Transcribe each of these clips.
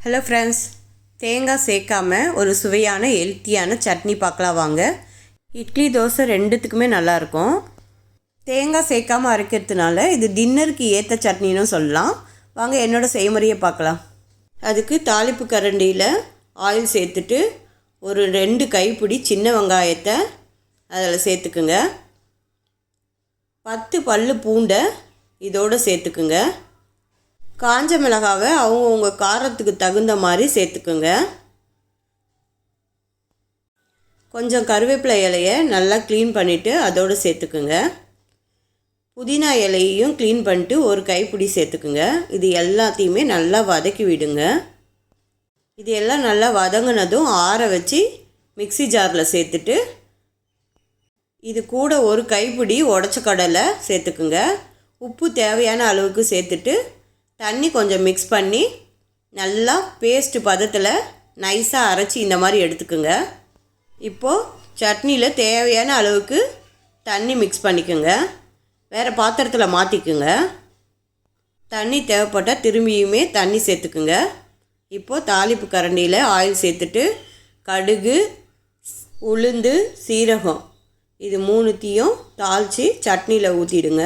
Hello friends, தேங்காய் சேர்க்காம ஒரு சுவையான ஹெல்த்தியான சட்னி பார்க்கலாம் வாங்க. இட்லி தோசை ரெண்டுத்துக்குமே நல்லாயிருக்கும். தேங்காய் சேர்க்காமல் அரைக்கிறதுனால இது டின்னருக்கு ஏற்ற சட்னின்னு சொல்லலாம். வாங்க என்னோடய செய்முறையை பார்க்கலாம். அதுக்கு தாளிப்பு கரண்டியில் ஆயில் சேர்த்துட்டு ஒரு 2 கைப்பிடி சின்ன வெங்காயத்தை அதில் சேர்த்துக்குங்க. 10 பல்லு பூண்டை இதோடு சேர்த்துக்குங்க. காஞ்ச மிளகாவை அவங்கவுங்க காரத்துக்கு தகுந்த மாதிரி சேர்த்துக்குங்க. கொஞ்சம் கருவேப்பிலை இலையை நல்லா க்ளீன் பண்ணிவிட்டு அதோடு சேர்த்துக்குங்க. புதினா இலையையும் க்ளீன் பண்ணிட்டு ஒரு கைப்பிடி சேர்த்துக்குங்க. இது எல்லாத்தையுமே நல்லா வதக்கி விடுங்க. இது எல்லாம் நல்லா வதங்கினதும் ஆற வச்சு மிக்ஸி ஜாரில் சேர்த்துட்டு இது கூட ஒரு கைப்பிடி உடச்ச கடலை சேர்த்துக்குங்க. உப்பு தேவையான அளவுக்கு சேர்த்துட்டு தண்ணி கொஞ்சம் மிக்ஸ் பண்ணி நல்லா பேஸ்ட்டு பதத்தில் நைஸாக அரைச்சி இந்த மாதிரி எடுத்துக்குங்க. இப்போது சட்னியில் தேவையான அளவுக்கு தண்ணி மிக்ஸ் பண்ணிக்கோங்க. வேறு பாத்திரத்தில் மாற்றிக்குங்க. தண்ணி தேவைப்பட்டால் திரும்பியுமே தண்ணி சேர்த்துக்குங்க. இப்போது தாளிப்பு கரண்டியில் ஆயில் சேர்த்துட்டு கடுகு, உளுந்து, சீரகம் இது 3த்தையும் தாளித்து சட்னியில் ஊற்றிடுங்க.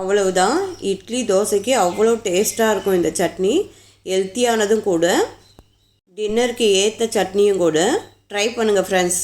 அவ்வளவுதான். இட்லி தோசைக்கு அவ்வளோ டேஸ்ட்டாக இருக்கும் இந்த சட்னி. ஹெல்த்தியானதும் கூட, டின்னருக்கு ஏற்ற சட்னியும் கூட. ட்ரை பண்ணுங்கள் ஃப்ரெண்ட்ஸ்.